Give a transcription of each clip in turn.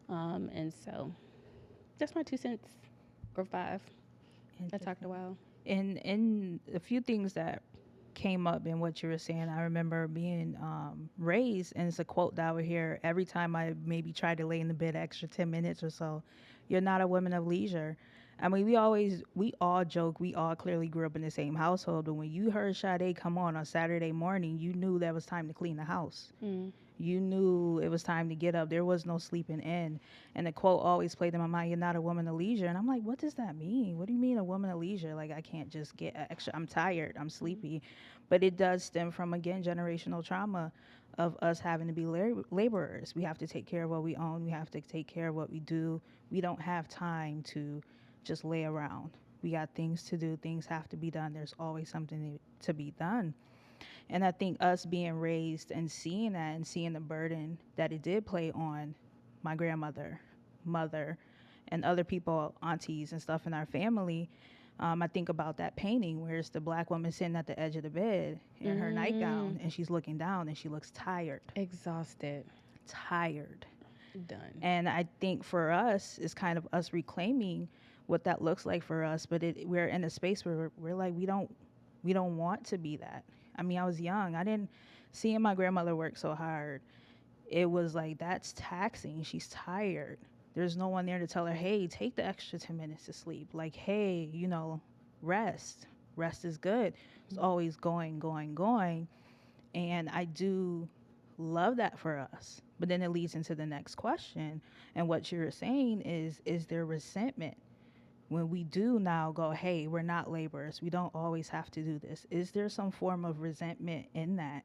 And so that's my 2 cents or five. I talked a Interesting. while. And a few things that came up in what you were saying. I remember being raised, and it's a quote that I would hear every time I maybe tried to lay in the bed extra 10 minutes or so. You're not a woman of leisure. I mean, we all joke, we all clearly grew up in the same household, but when you heard Sade come on Saturday morning, you knew that was time to clean the house. Mm. You knew it was time to get up. There was no sleeping in. And the quote always played in my mind, you're not a woman of leisure. And I'm like, what does that mean? What do you mean a woman of leisure? Like, I can't just get extra. I'm tired. I'm sleepy. But it does stem from, again, generational trauma of us having to be laborers. We have to take care of what we own. We have to take care of what we do. We don't have time to just lay around. We got things to do. Things have to be done. There's always something to be done. And I think us being raised and seeing that and seeing the burden that it did play on my grandmother, mother, and other people, aunties and stuff in our family, I think about that painting where it's the black woman sitting at the edge of the bed in her Mm. nightgown and she's looking down and she looks tired, Exhausted. tired. Done. And I think for us, it's kind of us reclaiming what that looks like for us. But we're in a space where we're like, we don't want to be that. I mean, I was young. I didn't seeing my grandmother work so hard. It was like that's taxing. She's tired. There's no one there to tell her, hey, take the extra 10 minutes to sleep. Like, hey, rest. Rest is good. It's always going, going, going. And I do love that for us. But then it leads into the next question. And what you're saying is there resentment? When we do now go, hey, we're not laborers. We don't always have to do this. Is there some form of resentment in that?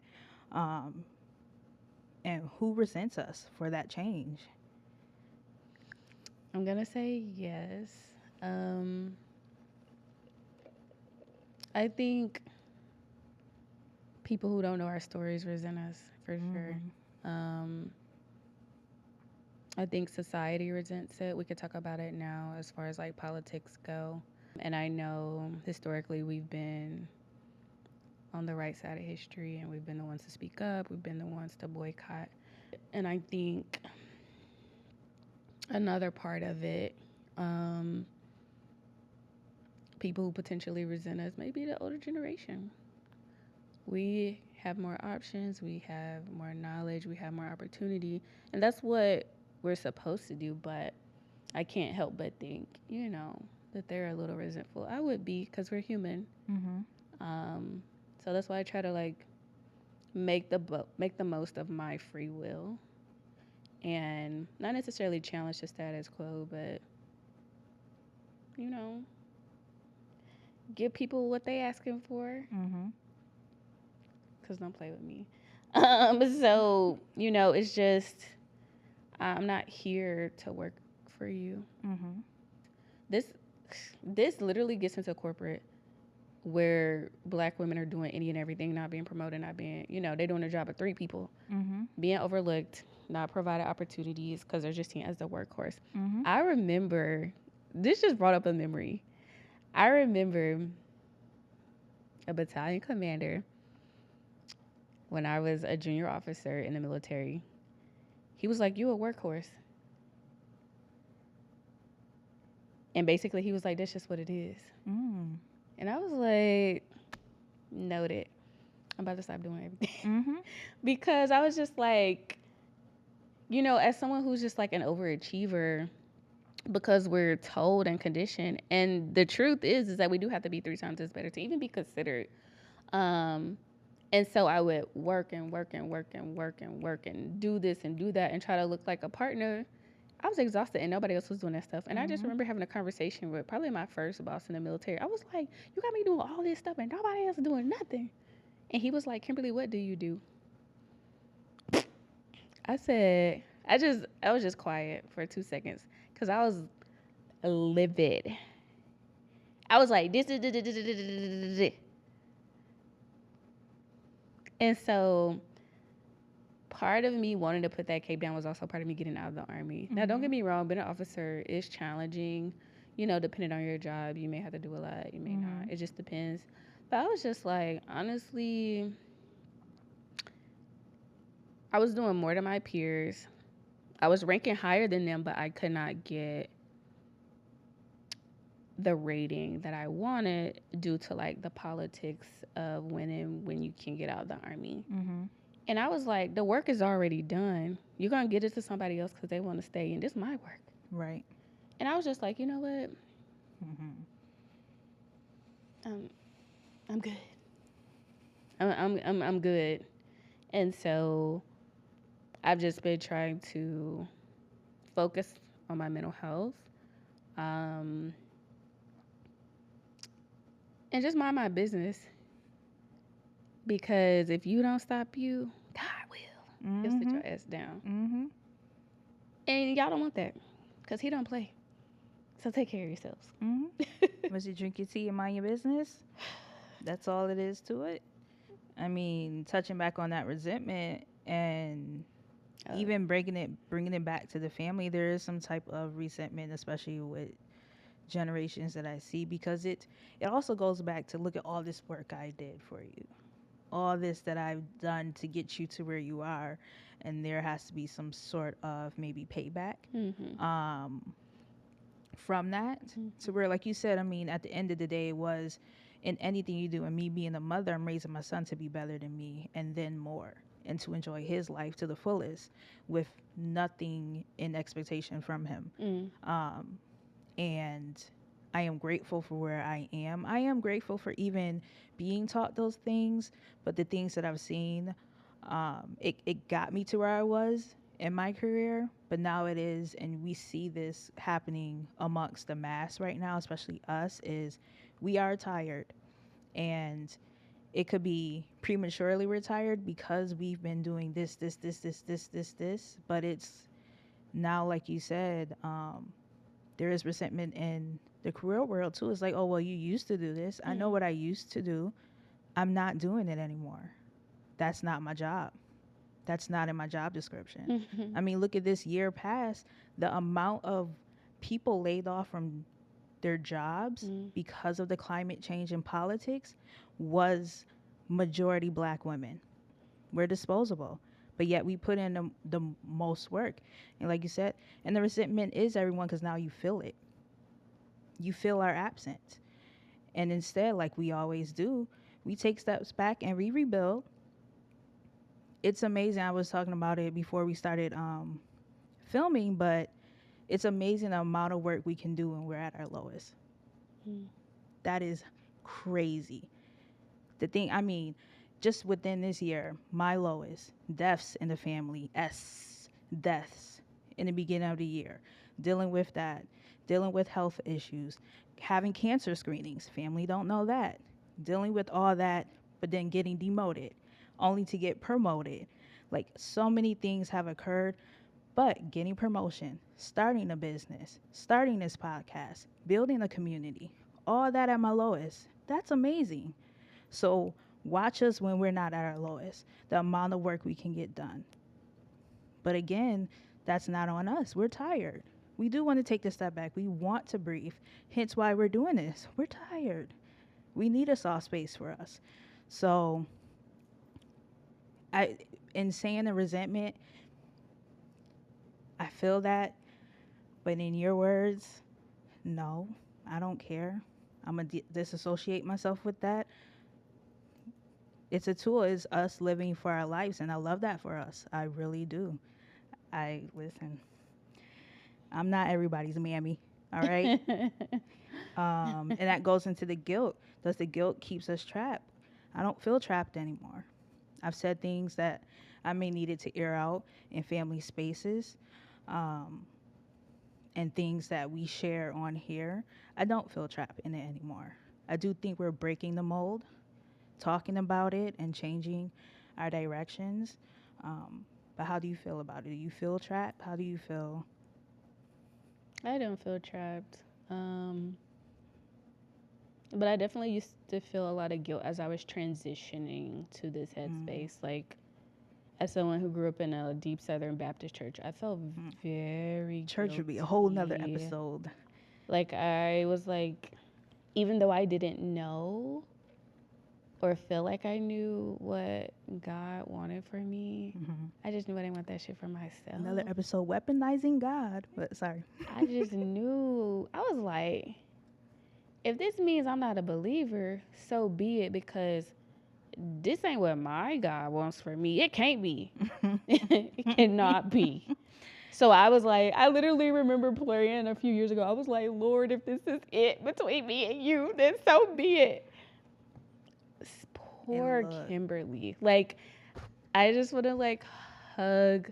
Um, and who resents us for that change? I'm gonna say yes. Um, I think people who don't know our stories resent us for sure. Mm-hmm. Um, I think society resents it. We could talk about it now as far as like politics go. And I know historically we've been on the right side of history and we've been the ones to speak up, we've been the ones to boycott. And I think another part of it, um, people who potentially resent us may be the older generation. We have more options, we have more knowledge, we have more opportunity, and that's what we're supposed to do. But I can't help but think, that they're a little resentful. I would be because we're human. Mm-hmm. Um, so that's why I try to like make the most of my free will and not necessarily challenge the status quo, but you know, give people what they asking for. Mm-hmm. Cause don't play with me. So it's just I'm not here to work for you. Mm-hmm. This this literally gets into corporate where black women are doing any and everything, not being promoted, not being, they're doing a job of three people, Mm-hmm. being overlooked, not provided opportunities because they're just seen as the workhorse. Mm-hmm. I remember this just brought up a memory. I remember a battalion commander when I was a junior officer in the military. He was like, "You a workhorse," and basically he was like, "That's just what it is." Mm. And I was like, "Noted." I'm about to stop doing everything Mm-hmm. because I was just like, as someone who's just like an overachiever, because we're told and conditioned, and the truth is that we do have to be three times as better to even be considered. Um, and so I would work and work and work and work and work and do this and do that and try to look like a partner. I was exhausted and nobody else was doing that stuff. And I just Mm-hmm. remember having a conversation with probably my first boss in the military. I was like, "You got me doing all this stuff and nobody else doing nothing." And he was like, "Kimberly, what do you do?" I said, I was just quiet for 2 seconds because I was livid. I was like, this. And so part of me wanting to put that cape down was also part of me getting out of the army. Now, don't Mm-hmm. get me wrong, being an officer is challenging. Depending on your job, you may have to do a lot, you may Mm-hmm. not. It just depends. But I was just like, honestly, I was doing more than my peers. I was ranking higher than them, but I could not get the rating that I wanted due to like the politics of when you can get out of the army. Mm-hmm. And I was like, the work is already done. You're gonna get it to somebody else because they want to stay, and this is my work. Right. And I was just like, you know what? Mm-hmm. I'm good. I'm good. And so I've just been trying to focus on my mental health, um, and just mind my business. Because if you don't stop you, God will. He'll sit Mm-hmm. your ass down. Mm-hmm. And y'all don't want that. Because he don't play. So take care of yourselves. Mm-hmm. Was you drink your tea and mind your business? That's all it is to it. I mean, touching back on that resentment and even bringing it back to the family, there is some type of resentment, especially with generations that I see, because it also goes back to look at all this work I did for you, all this that I've done to get you to where you are, and there has to be some sort of maybe payback. Mm-hmm. From that to where, like you said, I mean, at the end of the day, it was in anything you do, and me being a mother, I'm raising my son to be better than me and then more, and to enjoy his life to the fullest with nothing in expectation from him. And I am grateful for where I am. I am grateful for even being taught those things, but the things that I've seen, it got me to where I was in my career, but now it is, and we see this happening amongst the mass right now, especially us, is we are tired, and it could be prematurely retired because we've been doing this, but it's now, like you said, there is resentment in the career world too. It's like, oh, well, you used to do this. I know what I used to do. I'm not doing it anymore. That's not my job. That's not in my job description. Mm-hmm. I mean, look at this year past, the amount of people laid off from their jobs because of the climate change in politics was majority black women. We're disposable, but yet we put in the most work. And like you said, and the resentment is everyone, because now you feel it. You feel our absence. And instead, like we always do, we take steps back and we rebuild. It's amazing. I was talking about it before we started filming, but it's amazing the amount of work we can do when we're at our lowest. That is crazy. The thing, I mean, just within this year, my lowest, deaths in the family, deaths in the beginning of the year, dealing with that, dealing with health issues, having cancer screenings, family don't know that, dealing with all that, but then getting demoted, only to get promoted. Like, so many things have occurred, but getting promotion, starting a business, starting this podcast, building a community, all that at my lowest, that's amazing. So watch us when we're not at our lowest, the amount of work we can get done. But again, that's not on us. We're tired. We do want to take the step back. We want to breathe. Hence why we're doing this. We're tired. We need a soft space for us. So in saying the resentment, I feel that, but in your words, no, I don't care. I'm going to disassociate myself with that. It's a tool. It's us living for our lives, and I love that for us. I really do. Listen, I'm not everybody's mammy, all right? And that goes into the guilt. Does the guilt keeps us trapped? I don't feel trapped anymore. I've said things that I may needed to air out in family spaces, and things that we share on here. I don't feel trapped in it anymore. I do think we're breaking the mold, talking about it, and changing our directions. But how do you feel about it? Do you feel trapped? How do you feel? I don't feel trapped. But I definitely used to feel a lot of guilt as I was transitioning to this headspace. Like, as someone who grew up in a deep Southern Baptist church, I felt very Church would be a guilty. whole nother episode. Like, I was like, even though I didn't know, or feel like I knew what God wanted for me. Hmm. I just knew I didn't want that shit for myself. Another episode, weaponizing God. But sorry. I just knew. I was like, if this means I'm not a believer, so be it, because this ain't what my God wants for me. It can't be. It cannot be. So I was like, I literally remember praying a few years ago. I was like, Lord, if this is it between me and you, then so be it. Poor Kimberly. Like, I just want to like hug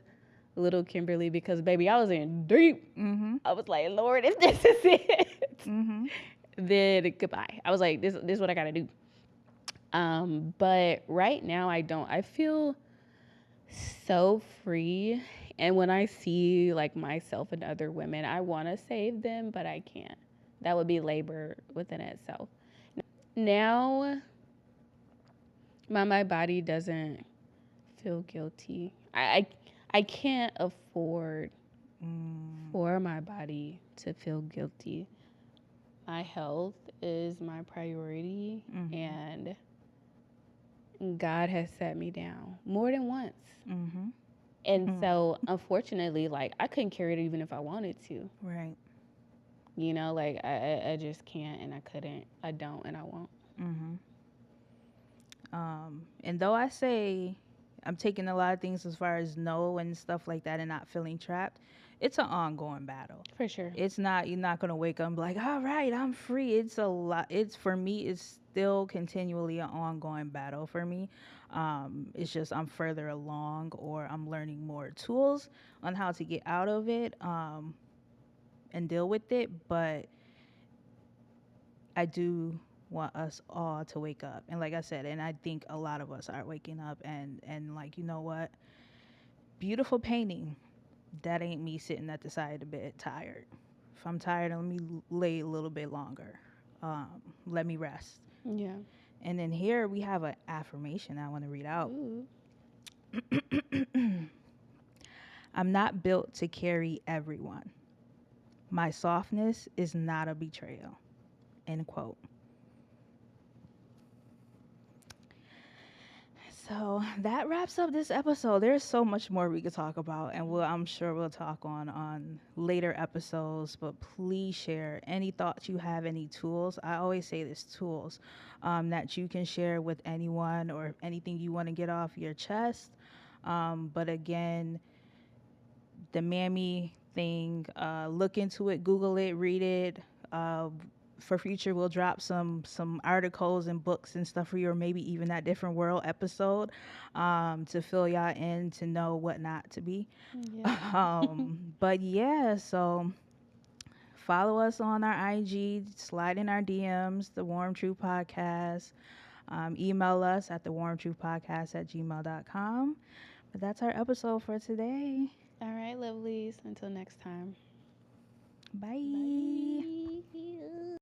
little Kimberly, because baby, I was in deep. Mm-hmm. I was like, Lord, if this is it, Mm-hmm. then goodbye. I was like, this is what I gotta do. But right now I don't. I feel so free. And when I see like myself and other women, I want to save them, but I can't. That would be labor within itself. Now, my body doesn't feel guilty. I can't afford for my body to feel guilty. My health is my priority, and God has set me down more than once. And so, unfortunately, like, I couldn't carry it even if I wanted to. Right. You know, like, I just can't, and I couldn't. I don't, and I won't. And though I say I'm taking a lot of things as far as no and stuff like that and not feeling trapped, it's an ongoing battle. For sure. It's not, you're not going to wake up and be like, all right, I'm free. It's a lot. It's, for me, it's still continually an ongoing battle for me. It's just I'm further along, or I'm learning more tools on how to get out of it and deal with it. But I do want us all to wake up. And like I said, and I think a lot of us are waking up and like, you know what? Beautiful painting. That ain't me sitting at the side of the bed tired. If I'm tired, let me lay a little bit longer. Let me rest. Yeah. And then here we have an affirmation I want to read out. I'm not built to carry everyone. My softness is not a betrayal. End quote. So that wraps up this episode. There's so much more we could talk about, and I'm sure we'll talk on later episodes. But please share any thoughts you have, any tools. I always say this, tools that you can share with anyone, or anything you want to get off your chest. But again, the mammy thing, look into it, Google it, read it. For future, we'll drop some articles and books and stuff for you, or maybe even that different world episode to fill y'all in, to know what not to be. Yeah. But yeah, so follow us on our IG, slide in our DMs, the Warm True Podcast. Email us at thewarmtruthpodcast@gmail.com. But that's our episode for today. All right, lovelies. Until next time. Bye. Bye.